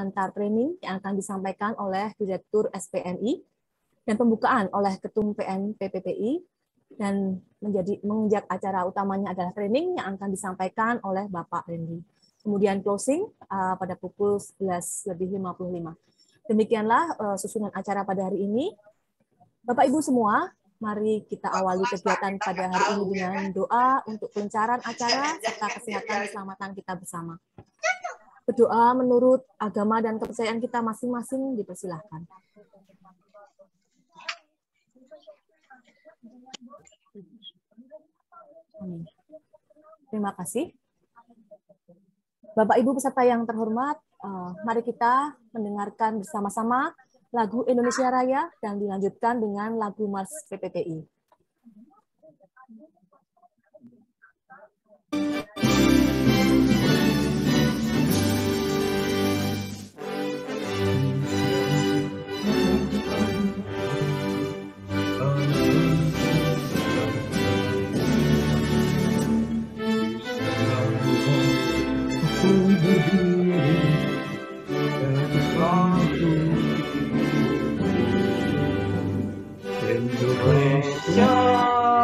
pengantar training yang akan disampaikan oleh Direktur SPNI dan pembukaan oleh Ketum PN PPPI, dan menginjak acara utamanya adalah training yang akan disampaikan oleh Bapak Randy. Kemudian closing pada pukul 11.55. Demikianlah susunan acara pada hari ini. Bapak Ibu semua, mari kita awali kegiatan pada hari ini dengan doa untuk kelancaran acara serta kesehatan dan keselamatan kita bersama. Berdoa menurut agama dan kepercayaan kita masing-masing dipersilahkan. Amin. Terima kasih. Bapak Ibu peserta yang terhormat, mari kita mendengarkan bersama-sama lagu Indonesia Raya dan dilanjutkan dengan lagu Mars PPPI. Indonesia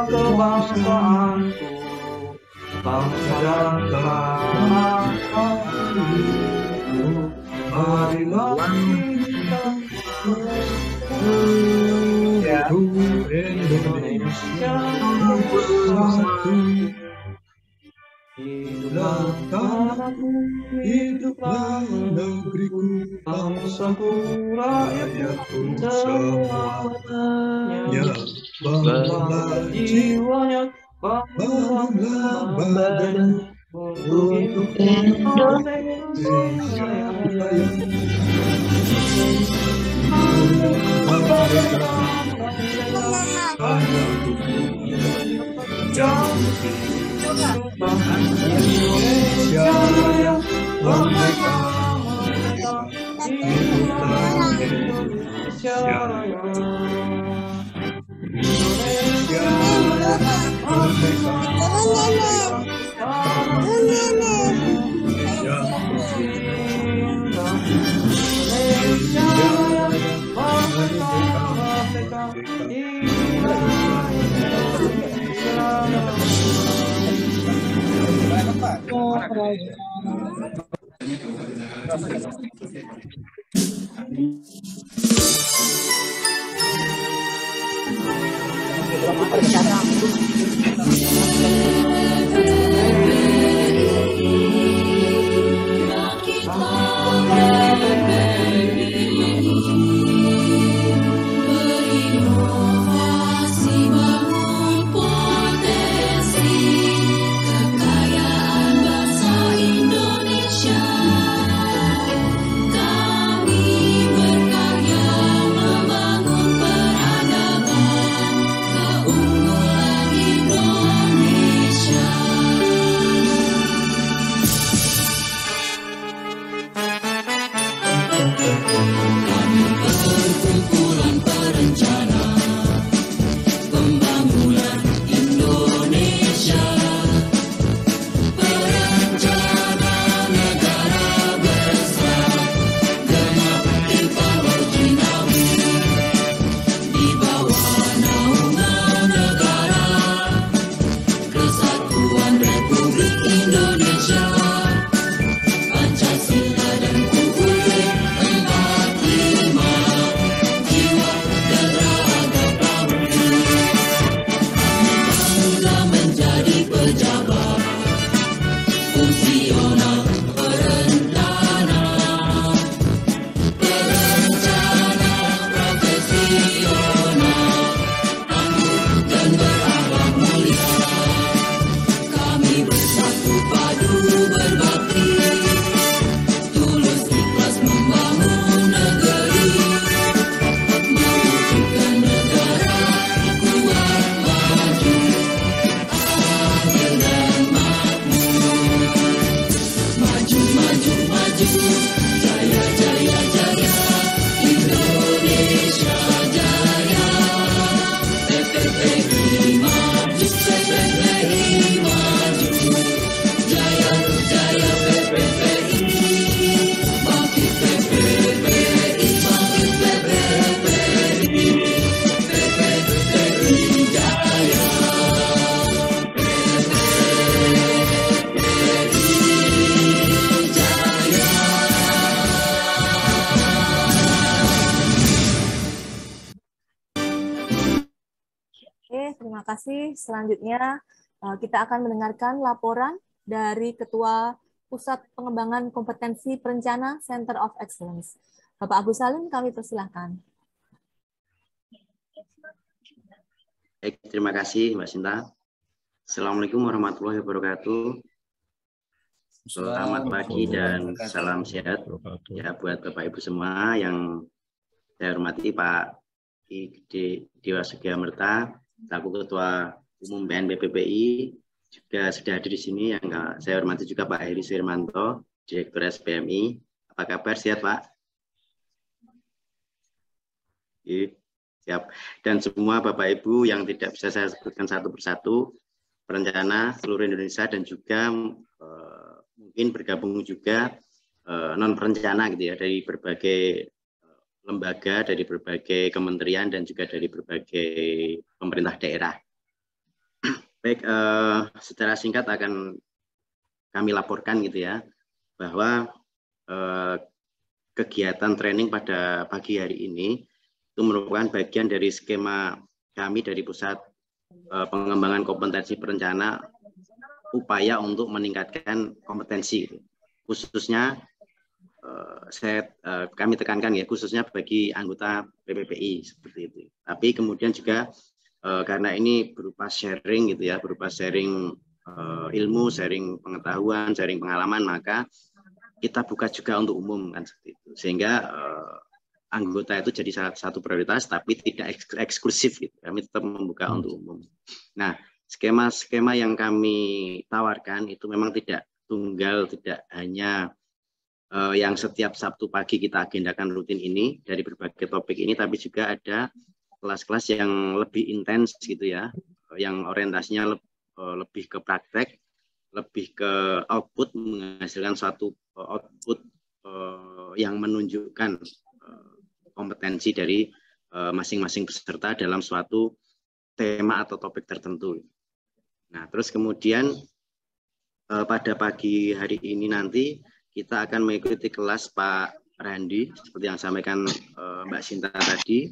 kebangsaanku, bangsa dan tanahku, marilah kita Indonesia bersatu. Hiduplah tanahku, hiduplah negeriku, bangsaku, rakyatku semuanya. Bangunlah jiwanya, bangunlah badan untuk Indonesia Raya. Indonesia Raya, merdeka, merdeka, hiduplah Indonesia Raya. Indonesia Raya, merdeka, Pancasila dan UUD 45. kasih. Selanjutnya kita akan mendengarkan laporan dari Ketua Pusat Pengembangan Kompetensi Perencana Center of Excellence. Bapak Agus Salim, kami persilahkan. Baik, terima kasih Mbak Sinta. Assalamualaikum warahmatullahi wabarakatuh. Selamat pagi dan salam sehat ya buat Bapak Ibu semua yang saya hormati, Pak Dewa Segia Merta, selaku Ketua Umum PNPPPI, juga sudah hadir di sini yang saya hormati juga Pak Heri Suirmanto, Direktur SPMI. Apa kabar, sehat Pak? Siap. Dan semua Bapak Ibu yang tidak bisa saya sebutkan satu persatu, perencana seluruh Indonesia dan juga mungkin bergabung juga non perencana gitu ya, dari berbagai lembaga, dari berbagai kementerian dan juga dari berbagai pemerintah daerah. Baik, secara singkat akan kami laporkan gitu ya, bahwa kegiatan training pada pagi hari ini itu merupakan bagian dari skema kami dari Pusat Pengembangan Kompetensi Perencana, upaya untuk meningkatkan kompetensi, khususnya kami tekankan ya, khususnya bagi anggota PPPI seperti itu. Tapi kemudian juga karena ini berupa sharing gitu ya, berupa sharing ilmu, sharing pengetahuan, sharing pengalaman, maka kita buka juga untuk umum kan seperti itu. Sehingga anggota itu jadi salah satu prioritas, tapi tidak eksklusif gitu. Kami tetap membuka untuk umum. Nah, skema-skema yang kami tawarkan itu memang tidak tunggal, tidak hanya yang setiap Sabtu pagi kita agendakan rutin ini dari berbagai topik ini, tapi juga ada kelas-kelas yang lebih intens gitu ya, yang orientasinya lebih ke praktek, lebih ke output, menghasilkan suatu output yang menunjukkan kompetensi dari masing-masing peserta dalam suatu tema atau topik tertentu. Nah, terus kemudian pada pagi hari ini nanti kita akan mengikuti kelas Pak Randi, seperti yang disampaikan Mbak Sinta tadi,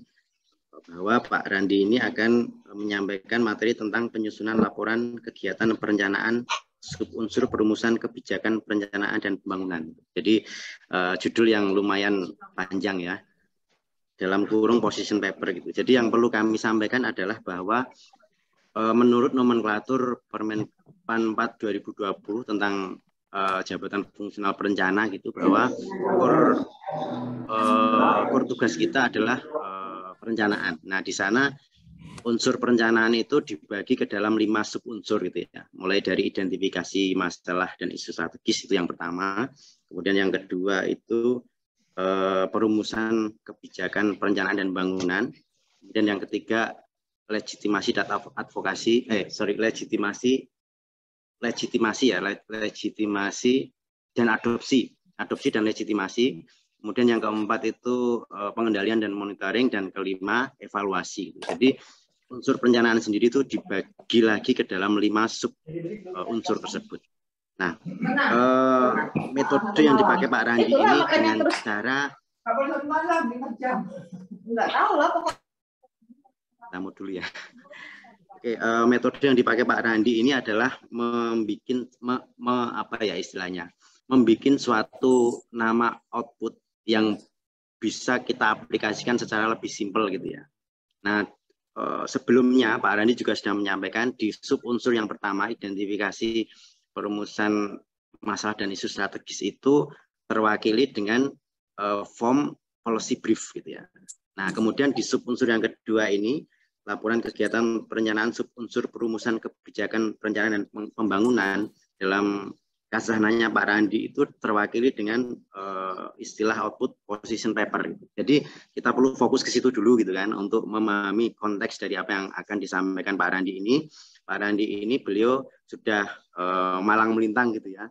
bahwa Pak Randi ini akan menyampaikan materi tentang penyusunan laporan kegiatan perencanaan subunsur perumusan kebijakan perencanaan dan pembangunan. Jadi judul yang lumayan panjang ya, dalam kurung position paper gitu. Jadi yang perlu kami sampaikan adalah bahwa menurut nomenklatur Permenpan 4 2020 tentang jabatan fungsional perencana gitu, bahwa core tugas kita adalah perencanaan. Nah, di sana unsur perencanaan itu dibagi ke dalam 5 subunsur gitu ya. Mulai dari identifikasi masalah dan isu strategis, itu yang pertama. Kemudian yang kedua itu perumusan kebijakan perencanaan dan bangunan. Kemudian yang ketiga legitimasi data advokasi, legitimasi dan adopsi dan legitimasi. Kemudian yang keempat itu pengendalian dan monitoring, dan kelima evaluasi. Jadi unsur perencanaan sendiri itu dibagi lagi ke dalam 5 sub unsur tersebut. Nah, metode yang dipakai Pak Randi ini dengan cara tamu dulu ya. Oke, metode yang dipakai Pak Randi ini adalah membikin suatu nama output yang bisa kita aplikasikan secara lebih simpel gitu ya. Nah, sebelumnya Pak Randi juga sudah menyampaikan di sub unsur yang pertama, identifikasi perumusan masalah dan isu strategis, itu terwakili dengan form policy brief gitu ya. Nah, kemudian di sub unsur yang kedua ini, laporan kegiatan perencanaan sub unsur perumusan kebijakan perencanaan dan pembangunan, dalam kasahnanya Pak Randi itu terwakili dengan istilah output position paper. Jadi kita perlu fokus ke situ dulu gitu kan, untuk memahami konteks dari apa yang akan disampaikan Pak Randi ini. Pak Randi ini beliau sudah malang melintang gitu ya.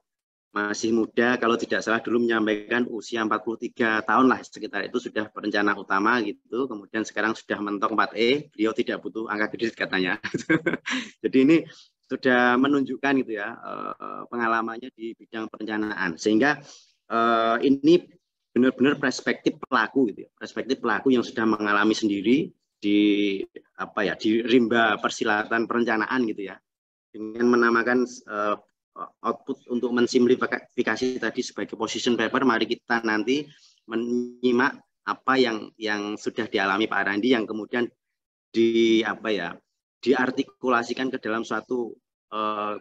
Masih muda, kalau tidak salah dulu menyampaikan usia 43 tahun lah sekitar itu, sudah perencana utama gitu. Kemudian sekarang sudah mentok 4E, beliau tidak butuh angka kredit katanya. Jadi ini sudah menunjukkan gitu ya pengalamannya di bidang perencanaan, sehingga ini benar-benar perspektif pelaku gitu ya, perspektif pelaku yang sudah mengalami sendiri, di rimba persilatan perencanaan gitu ya, dengan menamakan output untuk mensimplifikasi tadi sebagai position paper. Mari kita nanti menyimak apa yang sudah dialami Pak Randi, yang kemudian diartikulasikan ke dalam suatu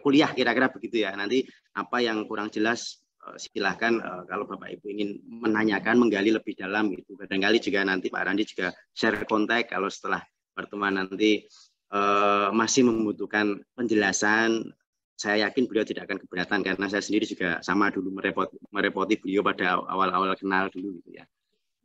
kuliah, kira-kira begitu ya. Nanti apa yang kurang jelas silahkan kalau Bapak Ibu ingin menanyakan, menggali lebih dalam gitu. Barangkali juga nanti Pak Randi juga share kontak kalau setelah pertemuan nanti masih membutuhkan penjelasan. Saya yakin beliau tidak akan keberatan, karena saya sendiri juga sama dulu merepoti beliau pada awal-awal kenal dulu gitu ya.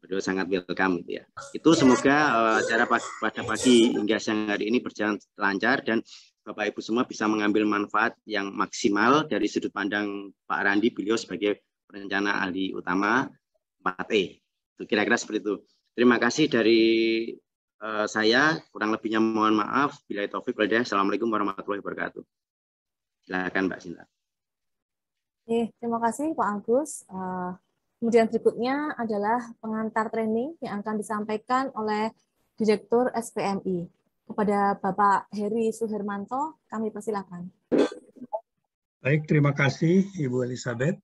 Beliau sangat welcome gitu ya. Itu semoga acara pada pagi hingga siang hari ini berjalan lancar dan Bapak Ibu semua bisa mengambil manfaat yang maksimal dari sudut pandang Pak Randi, beliau sebagai perencana ahli utama 4E. Itu kira-kira seperti itu. Terima kasih dari saya, kurang lebihnya mohon maaf. Billahi taufik wal hidayah. Assalamualaikum warahmatullahi wabarakatuh. Silakan Mbak Sinta. Terima kasih Pak Agus. Kemudian berikutnya adalah pengantar training yang akan disampaikan oleh Direktur SPMI. Kepada Bapak Heri Suhermanto, kami persilakan. Baik, terima kasih Ibu Elizabeth,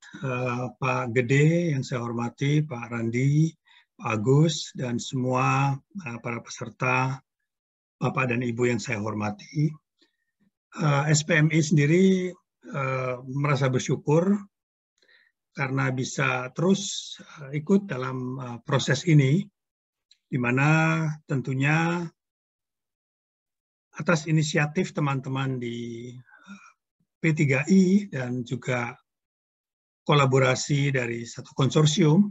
Pak Gede yang saya hormati, Pak Randi, Pak Agus, dan semua para peserta, Bapak dan Ibu yang saya hormati. SPMI sendiri merasa bersyukur karena bisa terus ikut dalam proses ini, di mana tentunya atas inisiatif teman-teman di P3I dan juga kolaborasi dari satu konsorsium,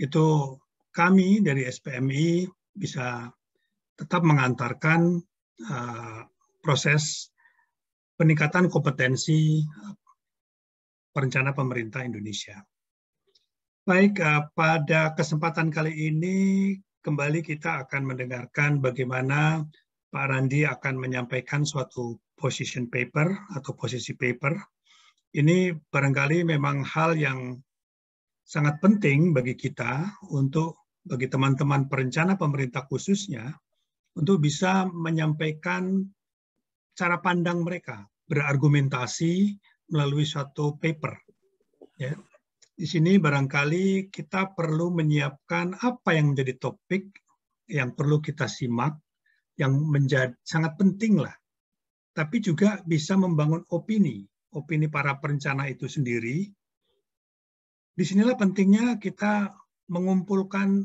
itu kami dari SPMI bisa tetap mengantarkan proses peningkatan kompetensi perencana pemerintah Indonesia. Baik, pada kesempatan kali ini kembali kita akan mendengarkan bagaimana Pak Randi akan menyampaikan suatu position paper atau posisi paper. Ini barangkali memang hal yang sangat penting bagi kita, bagi teman-teman perencana pemerintah khususnya, untuk bisa menyampaikan cara pandang mereka, berargumentasi melalui suatu paper. Ya. Di sini barangkali kita perlu menyiapkan apa yang menjadi topik yang perlu kita simak, yang menjadi sangat penting lah, tapi juga bisa membangun opini para perencana itu sendiri. Disinilah pentingnya kita mengumpulkan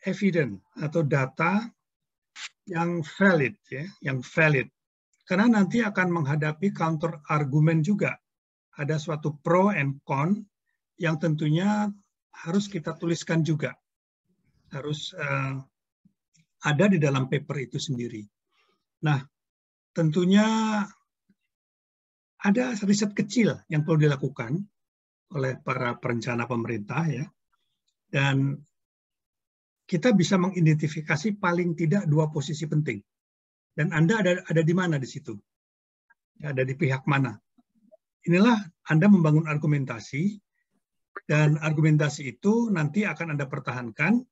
evidence atau data yang valid, ya, karena nanti akan menghadapi counter argumen juga. Ada suatu pro and con yang tentunya harus kita tuliskan juga, harus ada di dalam paper itu sendiri. Nah, tentunya ada riset kecil yang perlu dilakukan oleh para perencana pemerintah, ya. Dan kita bisa mengidentifikasi paling tidak 2 posisi penting. Dan Anda ada di mana di situ? Ada di pihak mana? Inilah Anda membangun argumentasi, dan argumentasi itu nanti akan Anda pertahankan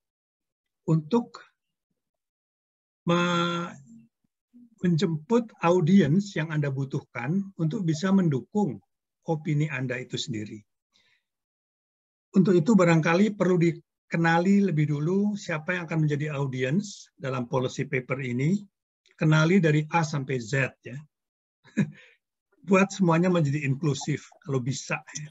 untuk menjemput audiens yang Anda butuhkan untuk bisa mendukung opini Anda itu sendiri. Untuk itu barangkali perlu dikenali lebih dulu siapa yang akan menjadi audiens dalam policy paper ini. Kenali dari A sampai Z, ya. Buat semuanya menjadi inklusif kalau bisa. Ya.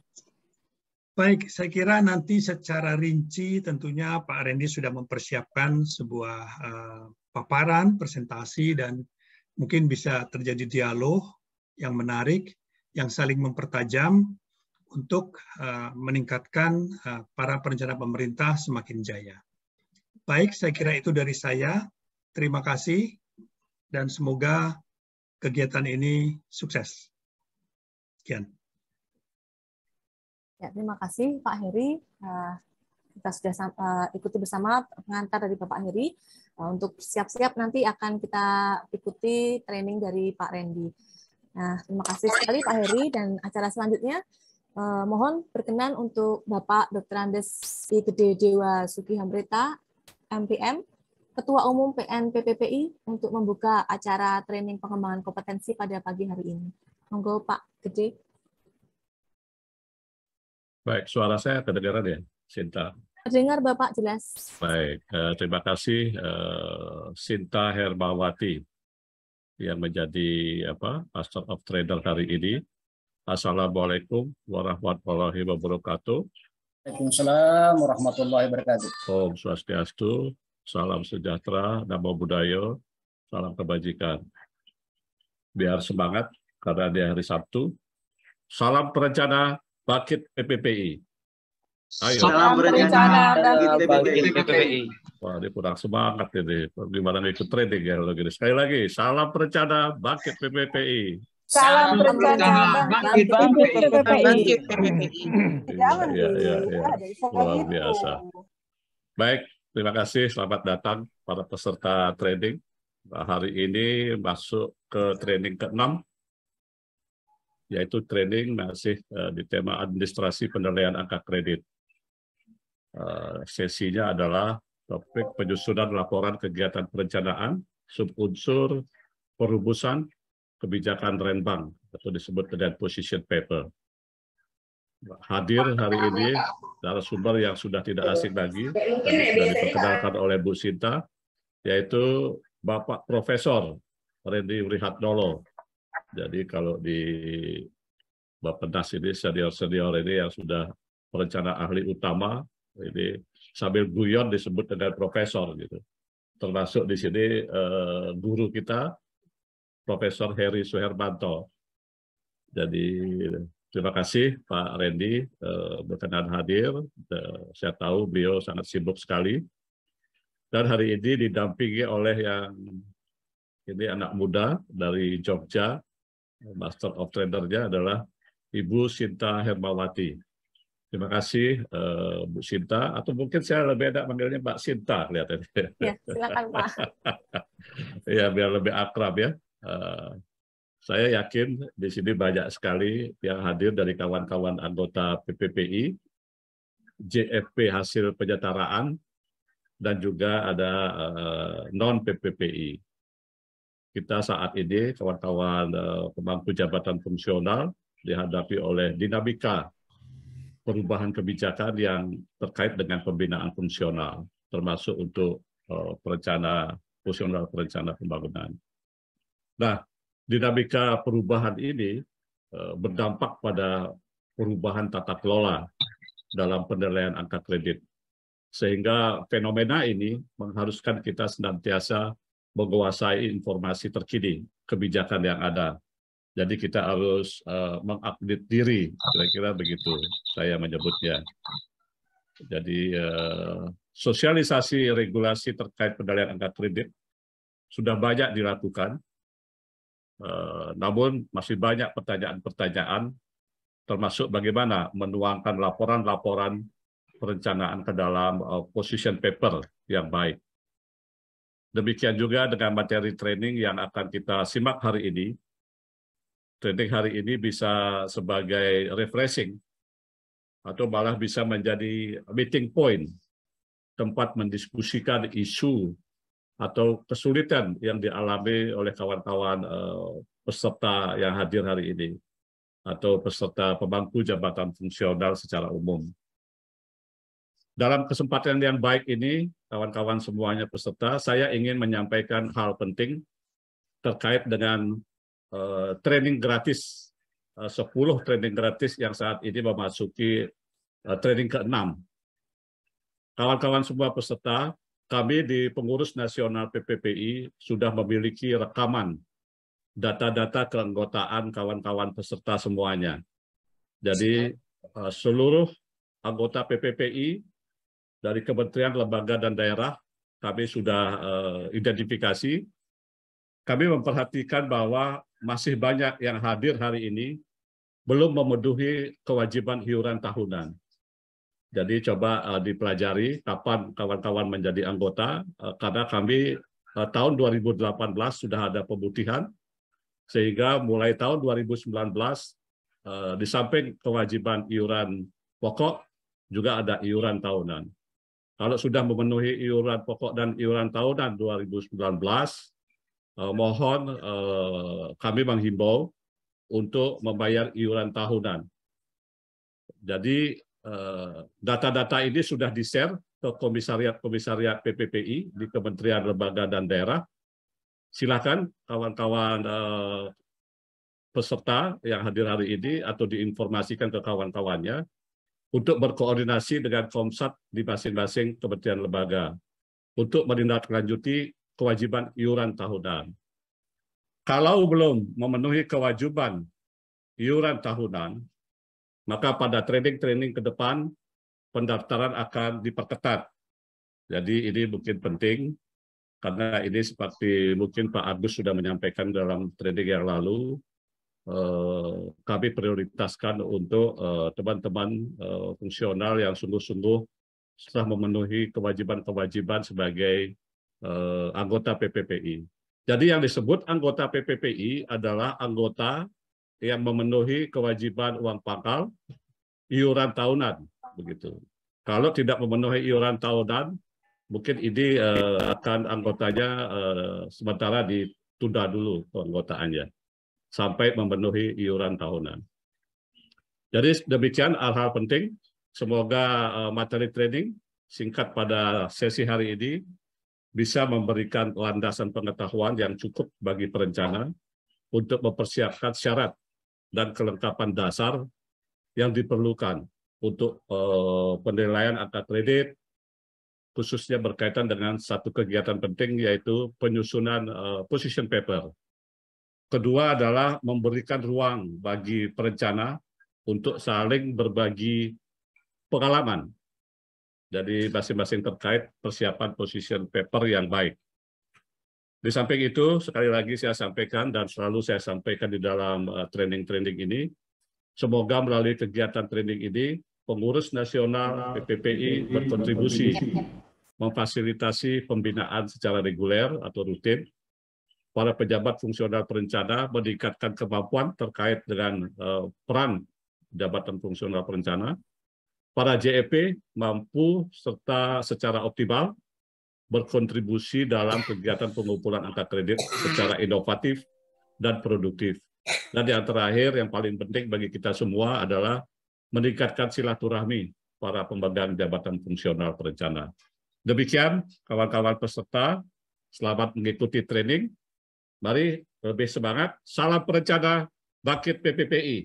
Baik, saya kira nanti secara rinci tentunya Pak Randy sudah mempersiapkan sebuah paparan, presentasi, dan mungkin bisa terjadi dialog yang menarik, yang saling mempertajam untuk meningkatkan para perencana pemerintah semakin jaya. Baik, saya kira itu dari saya. Terima kasih dan semoga kegiatan ini sukses. Sekian. Ya, terima kasih Pak Heri. Kita sudah ikuti bersama pengantar dari Bapak Heri. Untuk siap-siap nanti akan kita ikuti training dari Pak Randy. Nah, terima kasih sekali Pak Heri, dan acara selanjutnya mohon berkenan untuk Bapak Dr. Andes I. Gede Dewa Sugihamreta, MPM, Ketua Umum PN PPPI untuk membuka acara training pengembangan kompetensi pada pagi hari ini. Monggo Pak Gede. Baik, suara saya kedengaran ya, Sinta? Terdengar Bapak jelas. Baik, terima kasih Sinta Hermawati yang menjadi Master of Trader hari ini. Assalamualaikum warahmatullahi wabarakatuh. Waalaikumsalam warahmatullahi wabarakatuh. Om Swastiastu, salam sejahtera, namo buddhaya, salam kebajikan. Biar semangat karena di hari Sabtu. Salam perencana bangkit PPPI. Ayo. Salam perencana bangkit PPPI. Wah, ini kurang semangat ini. Gimana ikut training ya kalau gini. Sekali lagi, salam perencana bangkit PPPI. Salam perencana bangkit PPPI. Jangan Ya. Luar gitu. biasa. Baik, terima kasih. Selamat datang para peserta training. Hari ini masuk ke training ke-6, yaitu training masih di tema administrasi penilaian angka kredit. Sesinya adalah topik penyusunan laporan kegiatan perencanaan, subunsur, perumusan, kebijakan renbank, atau disebut dengan position paper. Hadir hari ini narasumber yang sudah tidak asing lagi, tadi sudah diperkenalkan oleh Bu Sinta, yaitu Bapak Profesor Randy Wrihatnolo. Jadi kalau di Bappenas ini senior-senior ini yang sudah perencana ahli utama, ini sambil guyon disebut dengan profesor gitu. Termasuk di sini guru kita Profesor Heri Suhermanto. Jadi terima kasih Pak Randy berkenan hadir. Saya tahu beliau sangat sibuk sekali. Dan hari ini didampingi oleh yang ini anak muda dari Jogja, Master of Trader-nya adalah Ibu Sinta Hermawati. Terima kasih Bu Sinta, atau mungkin saya lebih enak manggilnya Mbak Sinta kelihatannya. Ya, silakan Pak. Ya, biar lebih akrab ya. Saya yakin di sini banyak sekali yang hadir dari kawan-kawan anggota PPPI, JFP hasil penyetaraan, dan juga ada non-PPPI. Kita saat ini, kawan-kawan pemangku jabatan fungsional, dihadapi oleh dinamika perubahan kebijakan yang terkait dengan pembinaan fungsional, termasuk untuk perencana fungsional perencana pembangunan. Nah, dinamika perubahan ini berdampak pada perubahan tata kelola dalam penilaian angka kredit. Sehingga fenomena ini mengharuskan kita senantiasa menguasai informasi terkini, kebijakan yang ada. Jadi kita harus mengupdate diri, kira-kira begitu saya menyebutnya. Jadi sosialisasi regulasi terkait penilaian angka kredit sudah banyak dilakukan, namun masih banyak pertanyaan-pertanyaan, termasuk bagaimana menuangkan laporan-laporan perencanaan ke dalam position paper yang baik. Demikian juga dengan materi training yang akan kita simak hari ini. Training hari ini bisa sebagai refreshing atau malah bisa menjadi meeting point, tempat mendiskusikan isu atau kesulitan yang dialami oleh kawan-kawan peserta yang hadir hari ini atau peserta pemangku jabatan fungsional secara umum. Dalam kesempatan yang baik ini, kawan-kawan semuanya peserta, saya ingin menyampaikan hal penting terkait dengan training gratis, 10 training gratis yang saat ini memasuki training ke-6. Kawan-kawan semua peserta, kami di Pengurus Nasional PPPI sudah memiliki rekaman data-data keanggotaan kawan-kawan peserta semuanya. Jadi seluruh anggota PPPI dari kementerian, lembaga, dan daerah kami sudah identifikasi. Kami memperhatikan bahwa masih banyak yang hadir hari ini belum memenuhi kewajiban iuran tahunan. Jadi coba dipelajari kapan kawan-kawan menjadi anggota, karena kami tahun 2018 sudah ada pemutihan, sehingga mulai tahun 2019 di samping kewajiban iuran pokok juga ada iuran tahunan. Kalau sudah memenuhi iuran pokok dan iuran tahunan 2019, mohon kami menghimbau untuk membayar iuran tahunan. Jadi data-data ini sudah di-share ke komisariat-komisariat PPPI di Kementerian Lembaga dan Daerah. Silakan kawan-kawan peserta yang hadir hari ini atau diinformasikan ke kawan-kawannya untuk berkoordinasi dengan Komsat di masing-masing kementerian lembaga untuk menindaklanjuti kewajiban iuran tahunan. Kalau belum memenuhi kewajiban iuran tahunan, maka pada training-training ke depan pendaftaran akan diperketat. Jadi ini mungkin penting, karena ini seperti mungkin Pak Agus sudah menyampaikan dalam training yang lalu, kami prioritaskan untuk teman-teman fungsional yang sungguh-sungguh setelah memenuhi kewajiban-kewajiban sebagai anggota PPPI. Jadi yang disebut anggota PPPI adalah anggota yang memenuhi kewajiban uang pangkal, iuran tahunan, begitu. Kalau tidak memenuhi iuran tahunan, mungkin ini akan anggotanya sementara ditunda dulu keanggotaannya sampai memenuhi iuran tahunan. Jadi demikian hal-hal penting. Semoga materi training singkat pada sesi hari ini bisa memberikan landasan pengetahuan yang cukup bagi perencana untuk mempersiapkan syarat dan kelengkapan dasar yang diperlukan untuk penilaian angka kredit, khususnya berkaitan dengan satu kegiatan penting yaitu penyusunan position paper. Kedua adalah memberikan ruang bagi perencana untuk saling berbagi pengalaman. Jadi masing-masing terkait persiapan position paper yang baik. Di samping itu, sekali lagi saya sampaikan dan selalu saya sampaikan di dalam training-training ini, semoga melalui kegiatan training ini, pengurus nasional PPPI berkontribusi memfasilitasi pembinaan secara reguler atau rutin, para pejabat fungsional perencana meningkatkan kemampuan terkait dengan peran jabatan fungsional perencana, para JEP mampu serta secara optimal berkontribusi dalam kegiatan pengumpulan angka kredit secara inovatif dan produktif. Dan yang terakhir, yang paling penting bagi kita semua adalah meningkatkan silaturahmi para pemegang jabatan fungsional perencana. Demikian, kawan-kawan peserta, selamat mengikuti training. Mari lebih semangat. Salam perencana, bangkit PPPI.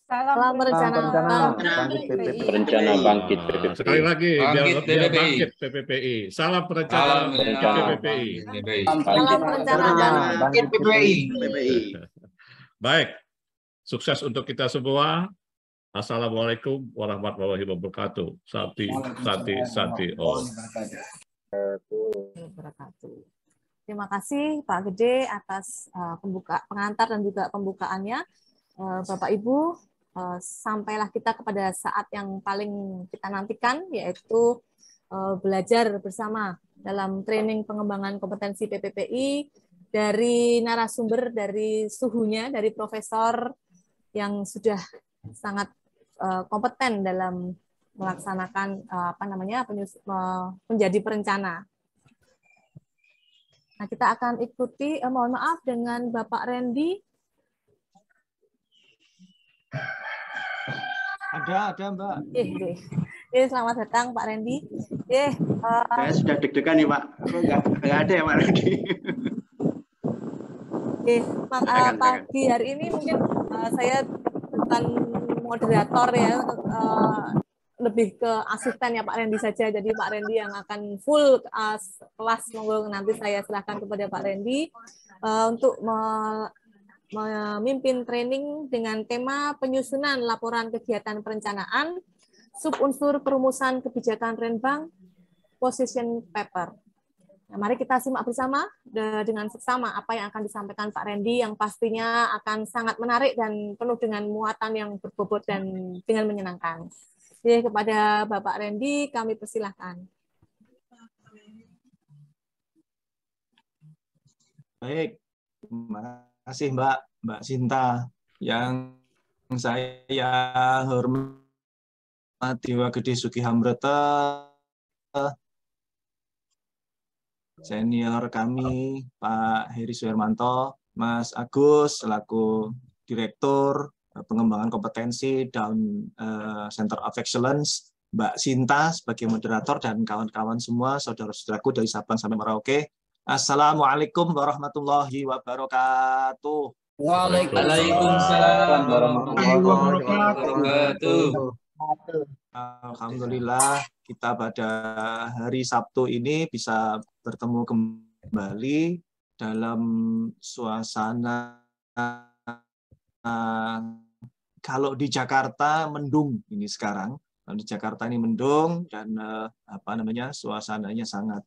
Salam perencana bangkit PPPI. Perencana bangkit PPPI. Sekali lagi, biar PPPI. bangkit PPPI. Salam perencana PPPI. Salam perencana bangkit PPPI. Baik, sukses untuk kita semua. Assalamualaikum warahmatullahi wabarakatuh. Santi. Om. Terima kasih Pak Gede atas pengantar dan juga pembukaannya. Bapak Ibu, sampailah kita kepada saat yang paling kita nantikan, yaitu belajar bersama dalam training pengembangan kompetensi PPPI dari narasumber, dari suhunya, dari profesor yang sudah sangat kompeten dalam melaksanakan menjadi perencana. Nah, kita akan ikuti, mohon maaf, dengan Bapak Randy. Ada Mbak. Selamat datang Pak Randy. Saya sudah deg-degan nih Pak. Nggak ada ya Pak Randy. Pagi hari ini mungkin saya bukan moderator ya, lebih ke asisten ya Pak Randy saja. Jadi Pak Randy yang akan full kelas, monggo nanti saya serahkan kepada Pak Randy untuk memimpin training dengan tema penyusunan laporan kegiatan perencanaan, subunsur perumusan kebijakan Renbank, position paper. Nah, mari kita simak bersama dengan seksama apa yang akan disampaikan Pak Randy yang pastinya akan sangat menarik dan penuh dengan muatan yang berbobot dan dengan menyenangkan. Jadi kepada Bapak Randy kami persilahkan. Baik, terima kasih Mbak Sinta. Yang saya hormati Pak Gede Sugihambrata senior kami Pak Heri Suhermanto, Mas Agus selaku Direktur Pengembangan Kompetensi Down Center of Excellence, Mbak Sinta sebagai moderator, dan kawan-kawan semua, saudara-saudaraku dari Sabang sampai Merauke. Assalamualaikum warahmatullahi wabarakatuh. Waalaikumsalam warahmatullahi wabarakatuh. Alhamdulillah kita pada hari Sabtu ini bisa bertemu kembali dalam suasana kalau di Jakarta mendung ini sekarang. Di Jakarta ini mendung dan suasananya sangat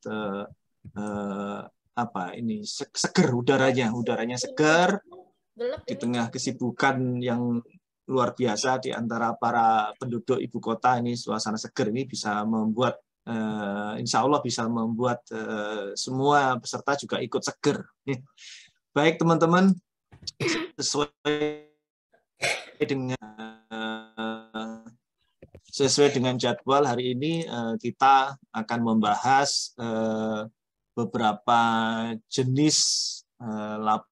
seger, udaranya seger di tengah kesibukan yang luar biasa di antara para penduduk ibu kota. Ini suasana seger ini bisa membuat insya Allah bisa membuat semua peserta juga ikut seger. Baik teman-teman, sesuai dengan jadwal hari ini kita akan membahas beberapa jenis laporan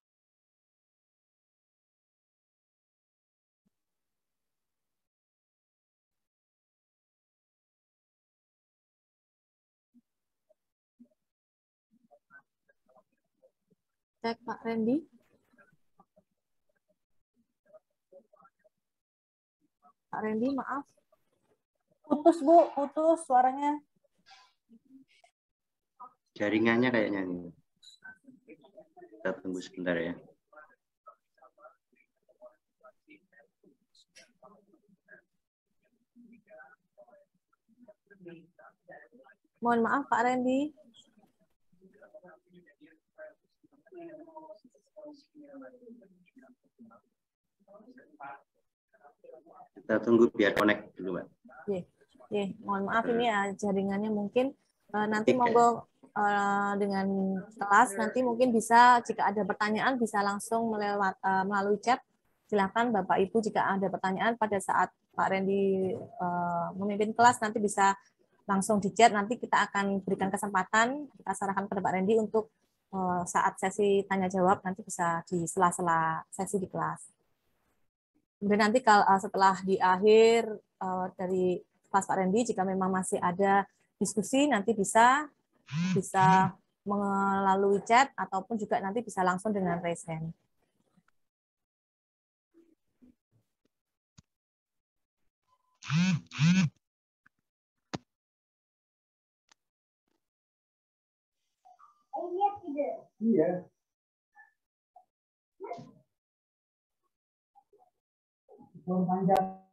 Cek Pak Randy. Pak Randy, maaf. Putus Bu, putus suaranya. Jaringannya kayaknya nih. Kita tunggu sebentar ya. Mohon maaf Pak Randy. Kita tunggu biar connect dulu, Pak. Mohon maaf ini ya jaringannya mungkin nanti monggo dengan kelas nanti mungkin bisa jika ada pertanyaan bisa langsung melalui chat. Silakan Bapak Ibu jika ada pertanyaan pada saat Pak Randy memimpin kelas nanti bisa langsung di chat, nanti kita akan berikan kesempatan, kita sarankan kepada Pak Randy untuk saat sesi tanya jawab nanti bisa di sela-sela sesi di kelas. Kemudian nanti kalau setelah di akhir dari kelas Pak Randy jika memang masih ada diskusi nanti bisa melalui chat ataupun juga nanti bisa langsung dengan raise hand. Iya. Panjang.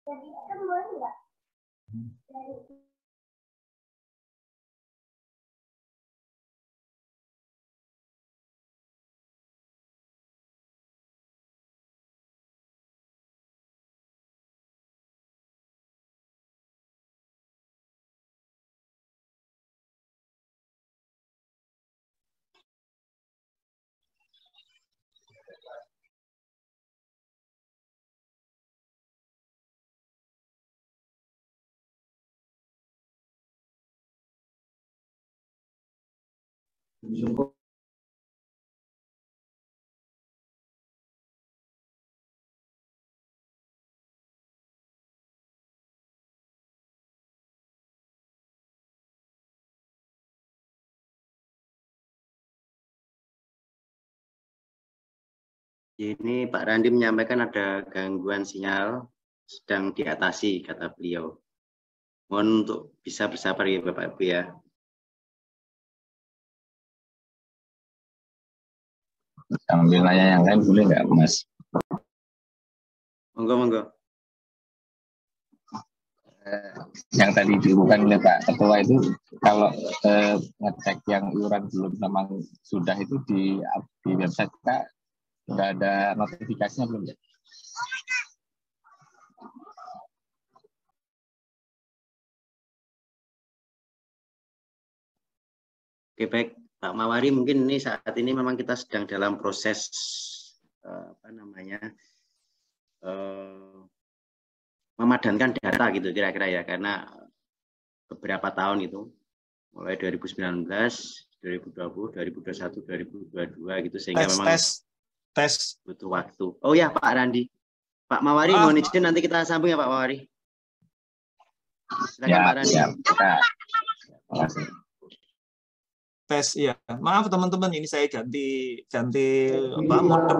Jadi kan boleh nggak? Ini Pak Randy menyampaikan ada gangguan sinyal sedang diatasi, kata beliau. Mohon untuk bisa bersabar ya Bapak Ibu ya. Sambil nanya yang lain boleh nggak Mas? Monggo, monggo. Yang tadi diumumkan oleh Pak Ketua itu kalau ngecek yang iuran belum memang sudah itu di website kita sudah ada notifikasinya belum ya? Oke, baik Pak Mawari, mungkin ini saat ini memang kita sedang dalam proses memadankan data gitu kira-kira ya, karena beberapa tahun itu mulai 2019, 2020, 2021, 2022 gitu sehingga memang tes butuh waktu. Oh ya Pak Randi, Pak Mawari mohon izin nanti kita sambung ya Pak Mawari. Silakan Pak Randi. Tes ya. Maaf teman-teman, ini saya ganti modem.